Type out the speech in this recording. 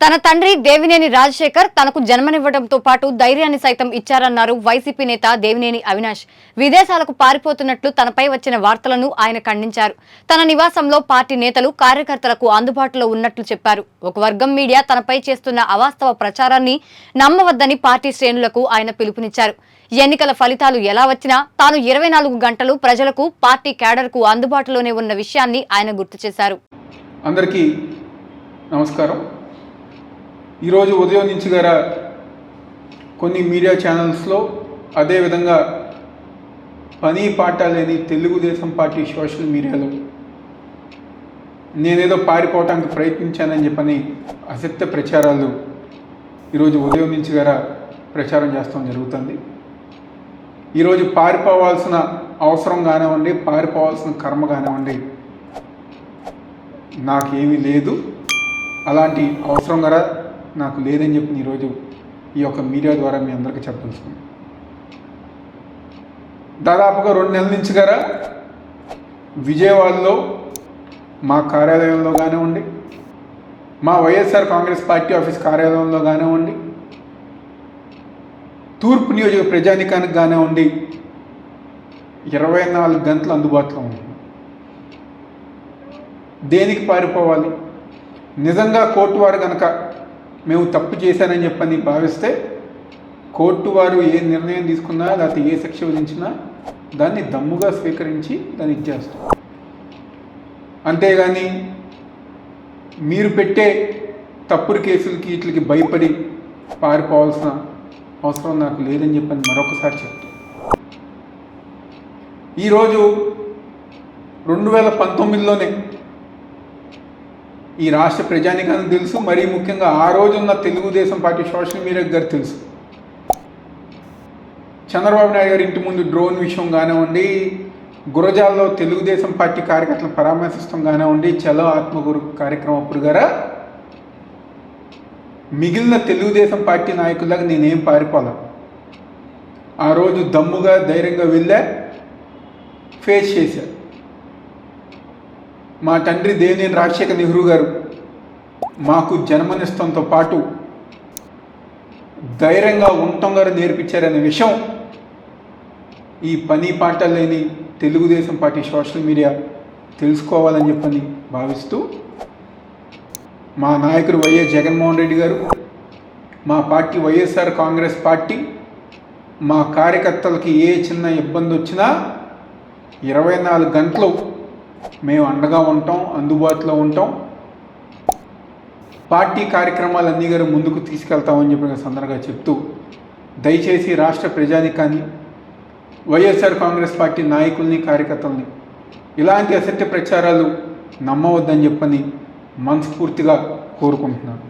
తన తండ్రి దేవినేని రాజశేఖర్ తనకు జన్మనివ్వడంతో పాటు ధైర్యాన్ని సైతం ఇచ్చారన్నారు వైసీపీ నేత దేవినేని అవినాష్. విదేశాలకు పారిపోతున్నట్లు తనపై వచ్చిన వార్తలను ఆయన ఖండించారు. తన నివాసంలో పార్టీ నేతలు కార్యకర్తలకు అందుబాటులో ఉన్నట్లు చెప్పారు. ఒక వర్గం మీడియా తనపై చేస్తున్న అవాస్తవ ప్రచారాన్ని నమ్మవద్దని పార్టీ శ్రేణులకు ఆయన పిలుపునిచ్చారు. ఎన్నికల ఫలితాలు ఎలా వచ్చినా తాను 24 గంటలు ప్రజలకు, పార్టీ క్యాడర్కు అందుబాటులోనే ఉన్న విషయాన్ని ఆయన గుర్తు చేశారు. అందరికీ నమస్కారం. ఈరోజు ఉదయం నుంచి గారా కొన్ని మీడియా ఛానల్స్లో, అదేవిధంగా పని పాట లేని తెలుగుదేశం పార్టీ సోషల్ మీడియాలో నేనేదో పారిపోవటానికి ప్రయత్నించానని చెప్పని అసత్య ప్రచారాలు ఈరోజు ఉదయం నుంచి గారా ప్రచారం చేస్తాం జరుగుతుంది. ఈరోజు పారిపోవాల్సిన అవసరం కానివ్వండి, పారిపోవాల్సిన కర్మ కానివ్వండి నాకేమీ లేదు, అలాంటి అవసరం కూడా నాకు లేదని చెప్పి ఈరోజు ఈ యొక్క మీడియా ద్వారా మీ అందరికీ చెప్పదలుచుకున్నాను. దాదాపుగా 2 నెలల నుంచి గారా విజయవాడలో మా కార్యాలయంలో కానివ్వండి, మా వైఎస్ఆర్ కాంగ్రెస్ పార్టీ ఆఫీస్ కార్యాలయంలో కానివ్వండి, తూర్పు నియోజక ప్రజానికానికి కానివ్వండి 24 గంటలు అందుబాటులో ఉంటుంది. దేనికి పారిపోవాలి? నిజంగా కోర్టు వారు కనుక మేము తప్పు చేశానని చెప్పని భావిస్తే కోర్టు వారు ఏ నిర్ణయం తీసుకున్నా, లేకపోతే ఏ శిక్ష విధించినా దాన్ని దమ్ముగా స్వీకరించి దాన్ని ఇచ్చేస్తాం. అంతేగాని మీరు పెట్టే తప్పుడు కేసులకి వీటికి భయపడి పారిపోవాల్సిన అవసరం నాకు లేదని చెప్పని మరొకసారి చెప్తాను. ఈరోజు 2019లోనే ఈ రాష్ట్ర ప్రజానికానికి తెలుసు, మరీ ముఖ్యంగా ఆ రోజున్న తెలుగుదేశం పార్టీ సోషల్ మీడియా గారు తెలుసు. చంద్రబాబు నాయుడు గారి ఇంటి ముందు డ్రోన్ విషయం కానివ్వండి, గురజాల్లో తెలుగుదేశం పార్టీ కార్యకర్తలను పరామర్శిస్తాం కానివ్వండి, చలో ఆత్మగురు కార్యక్రమం అప్పుడు గారా మిగిలిన తెలుగుదేశం పార్టీ నాయకులకు నేనేం పారిపోలే. ఆ రోజు దమ్ముగా ధైర్యంగా వెళ్ళా, ఫేస్ చేశా. మా తండ్రి దేవినేని రాజశేఖర్ నెహ్రూ గారు మాకు జన్మనిస్తంతో పాటు ధైర్యంగా ఉండటం గారు నేర్పించారనే విషయం ఈ పని పాట లేని తెలుగుదేశం పార్టీ సోషల్ మీడియా తెలుసుకోవాలని చెప్పని భావిస్తూ, మా నాయకుడు వైఎస్ జగన్మోహన్ రెడ్డి గారు, మా పార్టీ వైఎస్ఆర్ కాంగ్రెస్ పార్టీ మా కార్యకర్తలకి ఏ చిన్న ఇబ్బంది వచ్చినా 24 గంటలు మేము అండగా ఉంటాం, అందుబాటులో ఉంటాం. పార్టీ కార్యక్రమాలన్నీ గారు ముందుకు తీసుకెళ్తామని చెప్పిన సందర్భంగా చెప్తూ, దయచేసి రాష్ట్ర ప్రజానికాన్ని, వైఎస్ఆర్ కాంగ్రెస్ పార్టీ నాయకుల్ని, కార్యకర్తల్ని ఇలాంటి అసత్య ప్రచారాలు నమ్మవద్దని చెప్పని మనస్ఫూర్తిగా కోరుకుంటున్నాను.